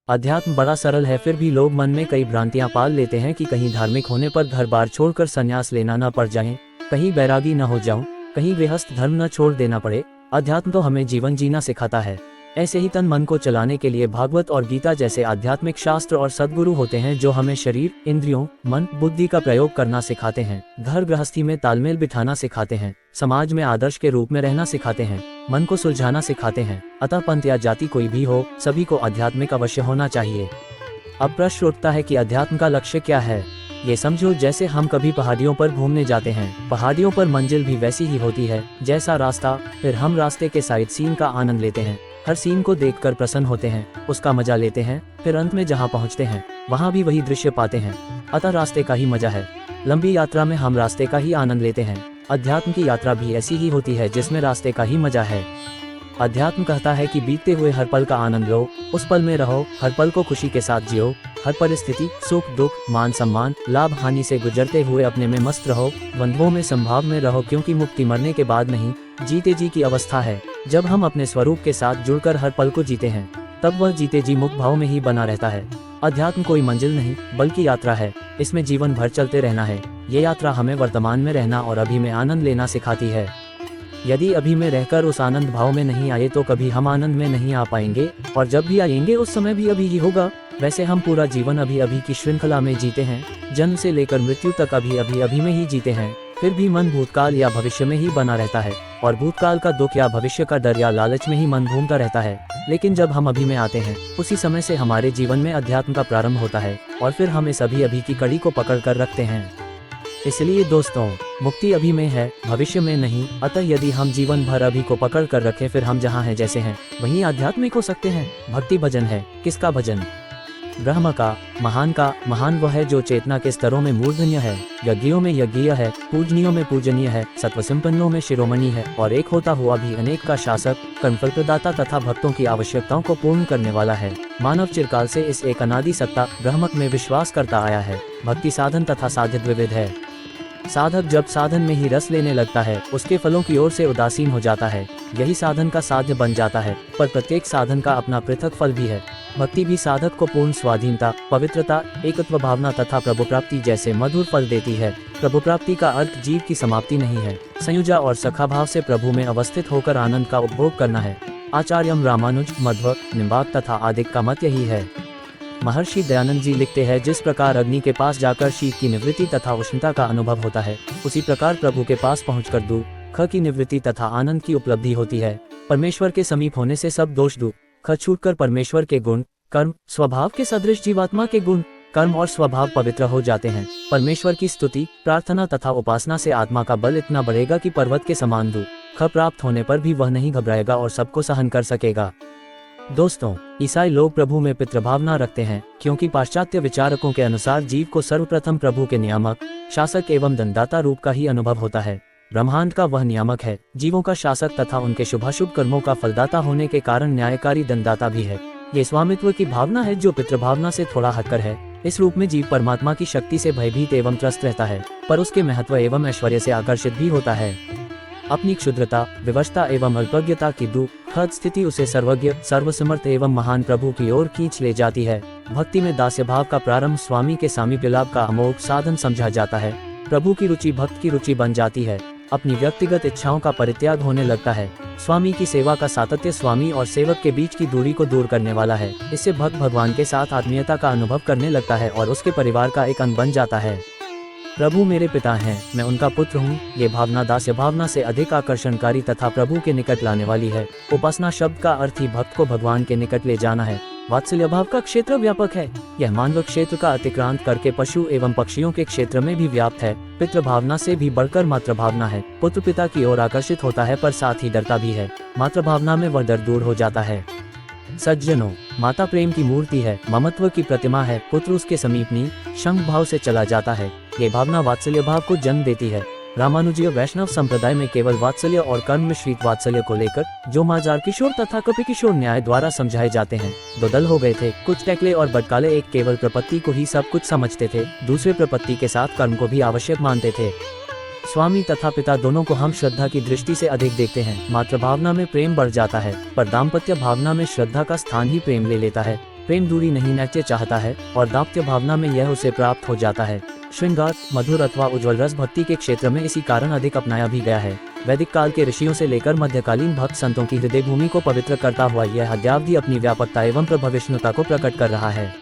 अध्यात्म बड़ा सरल है, फिर भी लोग मन में कई भ्रांतियां पाल लेते हैं कि कहीं धार्मिक होने पर घर बार छोड़कर संन्यास लेना न पड़ जाए, कहीं बैरागी न हो जाऊं, कहीं गृहस्थ धर्म न छोड़ देना पड़े। अध्यात्म तो हमें जीवन जीना सिखाता है। ऐसे ही तन मन को चलाने के लिए भागवत और गीता जैसे आध्यात्मिक शास्त्र और सद्गुरु होते हैं जो हमें शरीर, इंद्रियों, मन, बुद्धि का प्रयोग करना सिखाते हैं, घर गृहस्थी में तालमेल बिठाना सिखाते हैं, समाज में आदर्श के रूप में रहना सिखाते हैं, मन को सुलझाना सिखाते हैं। अतः पंथ या जाति कोई भी हो, सभी को आध्यात्मिक अवश्य होना चाहिए। अब प्रश्न उठता है कि अध्यात्म का लक्ष्य क्या है। ये समझो जैसे हम कभी पहाड़ियों पर घूमने जाते हैं। पहाड़ियों पर मंजिल भी वैसी ही होती है जैसा रास्ता, फिर हम रास्ते के साइड सीन का आनंद लेते हैं, हर सीन को देखकर प्रसन्न होते हैं, उसका मजा लेते हैं, फिर अंत में जहाँ पहुँचते हैं वहाँ भी वही दृश्य पाते हैं। अतः रास्ते का ही मजा है। लंबी यात्रा में हम रास्ते का ही आनंद लेते हैं। अध्यात्म की यात्रा भी ऐसी ही होती है जिसमें रास्ते का ही मजा है। अध्यात्म कहता है कि बीतते हुए हर पल का आनंद लो, उस पल में रहो, हर पल को खुशी के साथ जियो, हर परिस्थिति, सुख दुख, मान सम्मान, लाभ हानि से गुजरते हुए अपने में मस्त रहो, द्वंद्वों में संभाव में रहो, क्योंकि मुक्ति मरने के बाद नहीं, जीते जी की अवस्था है। जब हम अपने स्वरूप के साथ जुड़कर हर पल को जीते हैं तब वह जीते जी मुक्त भाव में ही बना रहता है। अध्यात्म कोई मंजिल नहीं बल्कि यात्रा है। इसमें जीवन भर चलते रहना है। ये यात्रा हमें वर्तमान में रहना और अभी में आनंद लेना सिखाती है। यदि अभी में रहकर उस आनंद भाव में नहीं आए तो कभी हम आनंद में नहीं आ पाएंगे, और जब भी आएंगे उस समय भी अभी ही होगा। वैसे हम पूरा जीवन अभी अभी की श्रृंखला में जीते हैं, जन्म से लेकर मृत्यु तक अभी अभी में ही जीते हैं। फिर भी मन भूतकाल या भविष्य में ही बना रहता है, और भूतकाल का दुख या भविष्य का डर या लालच में ही मन घूमता रहता है। लेकिन जब हम अभी में आते हैं उसी समय से हमारे जीवन में अध्यात्म का प्रारंभ होता है, और फिर हम इस अभी की कड़ी को पकड़ कर रखते हैं। इसलिए दोस्तों, मुक्ति अभी में है, भविष्य में नहीं। अतः यदि हम जीवन भर अभी को पकड़ कर रखें, फिर हम जहाँ हैं जैसे हैं वहीं आध्यात्मिक हो सकते हैं। भक्ति भजन है। किसका भजन? ब्रह्म का, महान का। महान वह है जो चेतना के स्तरों में मूर्धन्य है, यज्ञों में यज्ञीय है, पूजनीयों में पूजनीय है, सत्वसंपन्नों में शिरोमणि है, और एक होता हुआ भी अनेक का शासक, कर्मफल प्रदाता तथा भक्तों की आवश्यकताओं को पूर्ण करने वाला है। मानव चिरकाल से इस एक अनादि सत्ता ब्रह्मक में विश्वास करता आया है। भक्ति साधन तथा साध्य द्विविध है। साधक जब साधन में ही रस लेने लगता है, उसके फलों की ओर से उदासीन हो जाता है, यही साधन का साध्य बन जाता है। पर प्रत्येक साधन का अपना पृथक फल भी है। भक्ति भी साधक को पूर्ण स्वाधीनता, पवित्रता, एकत्व भावना तथा प्रभु प्राप्ति जैसे मधुर फल देती है। प्रभु प्राप्ति का अर्थ जीव की समाप्ति नहीं है, संयुजा और सखा भाव से प्रभु में अवस्थित होकर आनंद का उपभोग करना है। आचार्यम रामानुज, मध्व, निम्बाक तथा आदिक का मत यही है। महर्षि दयानंद जी लिखते हैं, जिस प्रकार अग्नि के पास जाकर शीत की निवृत्ति तथा उष्णता का अनुभव होता है, उसी प्रकार प्रभु के पास पहुंचकर दुख की निवृत्ति तथा आनंद की उपलब्धि होती है। परमेश्वर के समीप होने से सब दोष दुख छूटकर परमेश्वर के गुण, कर्म, स्वभाव के सदृश जीवात्मा के गुण, कर्म और स्वभाव पवित्र हो जाते हैं। परमेश्वर की स्तुति, प्रार्थना तथा उपासना से आत्मा का बल इतना बढ़ेगा कि पर्वत के समान दुख प्राप्त होने पर भी वह नहीं घबराएगा और सबको सहन कर सकेगा। दोस्तों, ईसाई लोग प्रभु में पितृभावना रखते हैं, क्योंकि पाश्चात्य विचारकों के अनुसार जीव को सर्वप्रथम प्रभु के नियामक, शासक एवं दंडदाता रूप का ही अनुभव होता है। ब्रह्मांड का वह नियामक है, जीवों का शासक तथा उनके शुभाशुभ कर्मों का फलदाता होने के कारण न्यायकारी दंडदाता भी है। ये स्वामित्व की भावना है जो पितृभावना से थोड़ा हटकर है। इस रूप में जीव परमात्मा की शक्ति से भयभीत एवं त्रस्त रहता है, पर उसके महत्व एवं ऐश्वर्य से आकर्षित भी होता है। अपनी क्षुद्रता, विवशता एवं अल्पज्ञता की दुखद स्थिति उसे सर्वज्ञ, सर्वसमर्थ एवं महान प्रभु की ओर खींच ले जाती है। भक्ति में दास्य भाव का प्रारंभ स्वामी के सामीप्य लाभ का अमोघ साधन समझा जाता है। प्रभु की रुचि भक्त की रुचि बन जाती है। अपनी व्यक्तिगत इच्छाओं का परित्याग होने लगता है। स्वामी की सेवा का सातत्य स्वामी और सेवक के बीच की दूरी को दूर करने वाला है। इससे भक्त भगवान के साथ आत्मीयता का अनुभव करने लगता है और उसके परिवार का एक अंग बन जाता है। प्रभु मेरे पिता हैं, मैं उनका पुत्र हूँ। ये भावना दास्य भावना से अधिक आकर्षणकारी तथा प्रभु के निकट लाने वाली है। उपासना शब्द का अर्थ ही भक्त को भगवान के निकट ले जाना है। वात्सल्य भाव का क्षेत्र व्यापक है। यह मानव क्षेत्र का अतिक्रांत करके पशु एवं पक्षियों के क्षेत्र में भी व्याप्त है। पितृ भावना से भी बढ़कर मातृ भावना है। पुत्र पिता की ओर आकर्षित होता है, पर साथ ही डरता भी है। मातृ भावना में वह डर दूर हो जाता है। सज्जनों, माता प्रेम की मूर्ति है, ममत्व की प्रतिमा है। पुत्र उसके समीप शंख भाव से चला जाता है। ये भावना वात्सल्य भाव को जन्म देती है। रामानुजीय वैष्णव संप्रदाय में केवल वात्सल्य और कर्म मिश्रित वात्सल्य को लेकर जो माजार किशोर तथा कपि किशोर न्याय द्वारा समझाए जाते हैं, दो दल हो गए थे। कुछ टैकले और बटकाले एक केवल प्रपत्ति को ही सब कुछ समझते थे, दूसरे प्रपत्ति के साथ कर्म को भी आवश्यक मानते थे। स्वामी तथा पिता दोनों को हम श्रद्धा की दृष्टि से अधिक देखते हैं। मातृ भावना में प्रेम बढ़ जाता है, पर दाम्पत्य भावना में श्रद्धा का स्थान ही प्रेम ले लेता है। प्रेम दूरी नहीं नृत्य चाहता है और दाम्पत्य भावना में यह उसे प्राप्त हो जाता है। श्रृंगार, मधुर अथवा उज्ज्वल रस भक्ति के क्षेत्र में इसी कारण अधिक अपनाया भी गया है। वैदिक काल के ऋषियों से लेकर मध्यकालीन भक्त संतों की हृदय भूमि को पवित्र करता हुआ यह अद्यावधि अपनी व्यापकता एवं प्रभविष्णुता को प्रकट कर रहा है।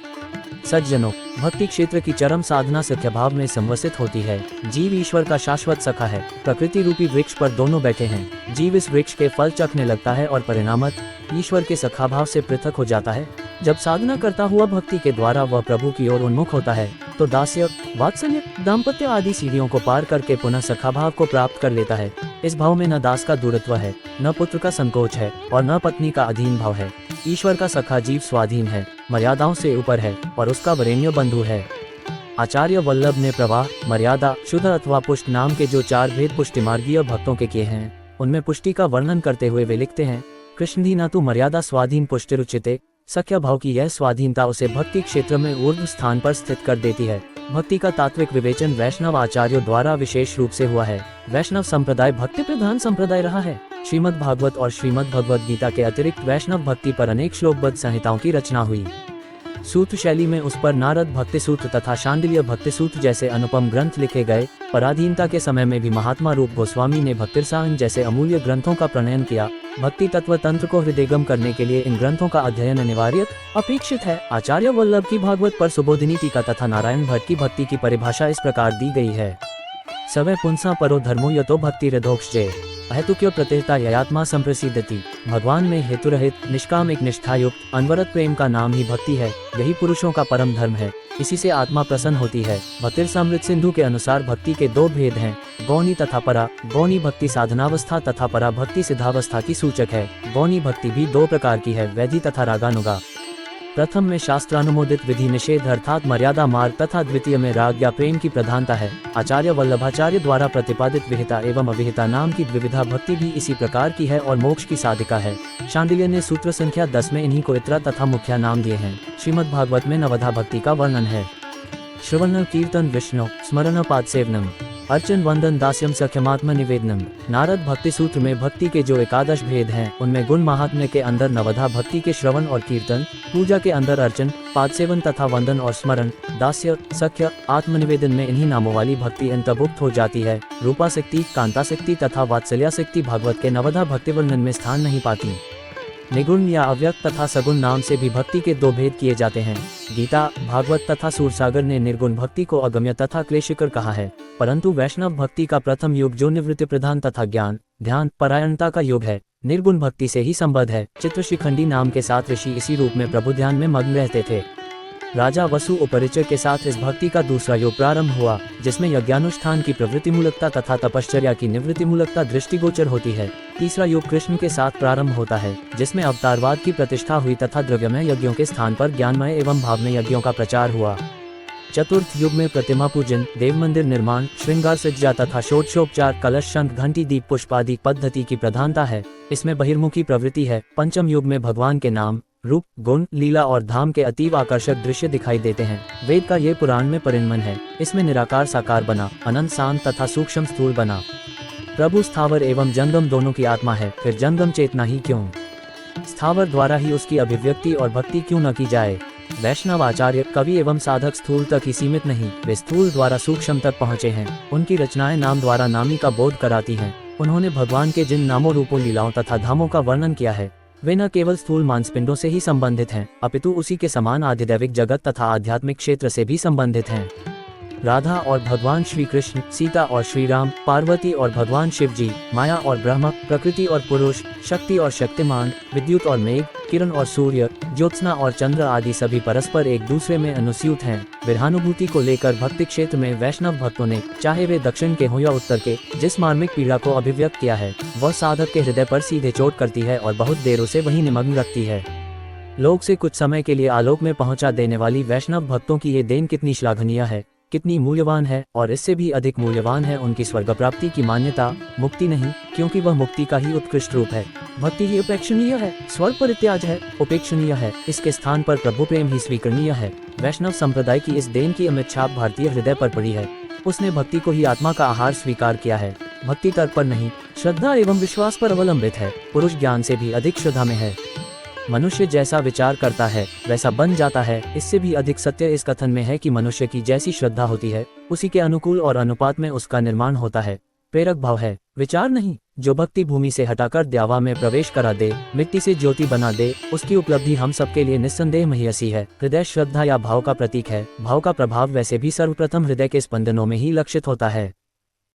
सज्जनों, भक्ति क्षेत्र की चरम साधना सख्य भाव में संवसित होती है। जीव ईश्वर का शाश्वत सखा है। प्रकृति रूपी वृक्ष पर दोनों बैठे हैं। जीव इस वृक्ष के फल चखने लगता है और परिणामत ईश्वर के सखा भाव से पृथक हो जाता है। जब साधना करता हुआ भक्ति के द्वारा वह प्रभु की ओर उन्मुख होता है तो दास्य, वात्सल्य, दाम्पत्य आदि सीढ़ियों को पार करके पुनः सखा भाव को प्राप्त कर लेता है। इस भाव में न दास का दूरत्व है, न पुत्र का संकोच है और न पत्नी का अधीन भाव है। ईश्वर का सखा जीव स्वाधीन है, मर्यादाओं से ऊपर है और उसका वरेण्य बंधु है। आचार्य वल्लभ ने प्रवाह, मर्यादा, शुद्ध अथवा पुष्ट नाम के जो 4 भेद पुष्टिमार्गीय भक्तों के किए हैं, उनमें पुष्टि का वर्णन करते हुए वे लिखते हैं, कृष्णधी न तु मर्यादा स्वाधीन पुष्टिरुचिते। सख्य भाव की यह स्वाधीनता उसे भक्ति क्षेत्र में ऊर्ध्व स्थान पर स्थित कर देती है। भक्ति का तात्विक विवेचन वैष्णव आचार्यों द्वारा विशेष रूप से हुआ है। वैष्णव संप्रदाय भक्ति प्रधान संप्रदाय रहा है। श्रीमद् भागवत और श्रीमद् भगवद गीता के अतिरिक्त वैष्णव भक्ति पर अनेक श्लोकबद्ध संहिताओं की रचना हुई। सूत्र शैली में उस पर नारद भक्ति सूत्र तथा शांडिल्य भक्ति सूत्र जैसे अनुपम ग्रंथ लिखे गए। पराधीनता के समय में भी महात्मा रूप गोस्वामी ने भक्तिरसायन जैसे अमूल्य ग्रंथों का प्रणयन किया। भक्ति तत्व तंत्र को हृदयगम करने के लिए इन ग्रंथों का अध्ययन अनिवार्य अपेक्षित है। आचार्य वल्लभ की भागवत पर सुबोधिनी टीका तथा नारायण भट्ट की भक्ति की परिभाषा इस प्रकार दी गई है। सवै पुंसा परो धर्मो यतो भक्ति रथोक्षजे अहेतुक्यो प्रतिहता ययात्मा संप्रसिद्धति। भगवान में हेतु रहित निष्काम एक निष्ठा युक्त अनवरत प्रेम का नाम ही भक्ति है। यही पुरुषों का परम धर्म है। इसी से आत्मा प्रसन्न होती है। भक्तिरसामृत सिंधु के अनुसार भक्ति के 2 भेद हैं, गौणी तथा परा। गौणी भक्ति साधनावस्था तथा परा भक्ति सिद्धावस्था की सूचक है। गौणी भक्ति भी 2 प्रकार की है, वैधि तथा रागानुगा। प्रथम में शास्त्रानुमोदित विधि निषेध अर्थात मर्यादा मार्ग तथा द्वितीय में राग या प्रेम की प्रधानता है। आचार्य वल्लभाचार्य द्वारा प्रतिपादित विहिता एवं अविहिता नाम की द्विविधा भक्ति भी इसी प्रकार की है और मोक्ष की साधिका है। शांडिल्य ने सूत्र संख्या 10 में इन्हीं को इतरा तथा मुख्या नाम दिए हैं। श्रीमद् भागवत में नवधा भक्ति का वर्णन है। श्रवण कीर्तन विष्णु स्मरण पाद सेवनम अर्चन वंदन दास्यम सख्यमात्म निवेदनम। नारद भक्ति सूत्र में भक्ति के जो 11 भेद हैं, उनमें गुण महात्म्य के अंदर नवधा भक्ति के श्रवण और कीर्तन, पूजा के अंदर अर्चन, पाद सेवन तथा वंदन और स्मरण, दास्य, सख्य, आत्मनिवेदन में इन्हीं नामों वाली भक्ति अंतर्भुक्त हो जाती है। रूपाशक्ति, कांताशक्ति तथा वात्सल्याशक्ति भागवत के नवधा भक्ति वर्णन में स्थान नहीं पाती। निगुण या अव्यक्त तथा सगुण नाम से भी भक्ति के 2 भेद किए जाते हैं। गीता, भागवत तथा सूरसागर ने निर्गुण भक्ति को अगम्य तथा क्लेशिकर कहा है, परंतु वैष्णव भक्ति का प्रथम युग जो निवृत्ति प्रधान तथा ज्ञान, ध्यान, परायणता का युग है, निर्गुण भक्ति से ही संबद्ध है। चित्रशिखंडी नाम के 7 ऋषि इसी रूप में प्रभु ध्यान में मग्न रहते थे। राजा वसु उपरिचय के साथ इस भक्ति का दूसरा युग प्रारंभ हुआ, जिसमें यज्ञानुष्ठान की प्रवृत्ति मूलकता तथा तपश्चर्या की निवृत्ति मूलकता दृष्टिगोचर होती है। तीसरा युग कृष्ण के साथ प्रारंभ होता है, जिसमें अवतारवाद की प्रतिष्ठा हुई तथा द्रव्यमय यज्ञों के स्थान पर ज्ञानमय एवं भावमय यज्ञों का प्रचार हुआ। चतुर्थ युग में प्रतिमा पूजन, देव मंदिर निर्माण, श्रृंगार सज्जा तथा षोडशोपचार, कलश, शंख, घंटी, दीप, पुष्पादि पद्धति की प्रधानता है। इसमें बहिर्मुखी प्रवृत्ति है। पंचम युग में भगवान के नाम, रूप, गुण, लीला और धाम के अतीव आकर्षक दृश्य दिखाई देते हैं। वेद का ये पुराण में परिणमन है। इसमें निराकार साकार बना, अनंत शांत तथा सूक्ष्म स्थूल बना। प्रभु स्थावर एवं जंगम दोनों की आत्मा है, फिर जंगम चेतना ही क्यों? स्थावर द्वारा ही उसकी अभिव्यक्ति और भक्ति क्यों न की जाए? वैष्णव आचार्य, कवि एवं साधक स्थूल तक ही सीमित नहीं, वे स्थूल द्वारा सूक्ष्म तक पहुँचे हैं। उनकी रचनाएं नाम द्वारा नामी का बोध कराती हैं। उन्होंने भगवान के जिन नामों, रूपों, लीलाओं तथा धामों का वर्णन किया है, वे न केवल स्थूल मांसपिंडों से ही संबंधित हैं, अपितु उसी के समान आधिदैविक जगत तथा आध्यात्मिक क्षेत्र से भी संबंधित हैं। राधा और भगवान श्री कृष्ण, सीता और श्री राम, पार्वती और भगवान शिव जी, माया और ब्रह्म, प्रकृति और पुरुष, शक्ति और शक्तिमान, विद्युत और मेघ, किरण और सूर्य, ज्योत्सना और चंद्र आदि सभी परस्पर एक दूसरे में अनुस्यूत हैं। विरहानुभूति को लेकर भक्ति क्षेत्र में वैष्णव भक्तों ने, चाहे वे दक्षिण के हों या उत्तर के, जिस मार्मिक पीड़ा को अभिव्यक्त किया है, वह साधक के हृदय पर सीधे चोट करती है और बहुत देर उसे वहीं निमग्न रखती है। लोक से कुछ समय के लिए आलोक में पहुंचा देने वाली वैष्णव भक्तों की ये देन कितनी श्लाघनीय है, कितनी मूल्यवान है, और इससे भी अधिक मूल्यवान है उनकी स्वर्ग प्राप्ति की मान्यता, मुक्ति नहीं, क्योंकि वह मुक्ति का ही उत्कृष्ट रूप है। भक्ति ही उपेक्षणीय है, स्वर्ग परित्याज है, उपेक्षणीय है, इसके स्थान पर प्रभु प्रेम ही स्वीकरणीय है। वैष्णव संप्रदाय की इस देन की अमित छाप भारतीय हृदय पर पड़ी है। उसने भक्ति को ही आत्मा का आहार स्वीकार किया है। भक्ति तर्क पर नहीं, श्रद्धा एवं विश्वास पर अवलंबित है। पुरुष ज्ञान से भी अधिक श्रद्धा में है। मनुष्य जैसा विचार करता है वैसा बन जाता है। इससे भी अधिक सत्य इस कथन में है कि मनुष्य की जैसी श्रद्धा होती है उसी के अनुकूल और अनुपात में उसका निर्माण होता है। प्रेरक भाव है, विचार नहीं। जो भक्ति भूमि से हटाकर द्यावा में प्रवेश करा दे, मिट्टी से ज्योति बना दे, उसकी उपलब्धि हम सबके लिए निस्संदेह महियसी है। हृदय श्रद्धा या भाव का प्रतीक है। भाव का प्रभाव वैसे भी सर्वप्रथम हृदय के स्पंदनों में ही लक्षित होता है।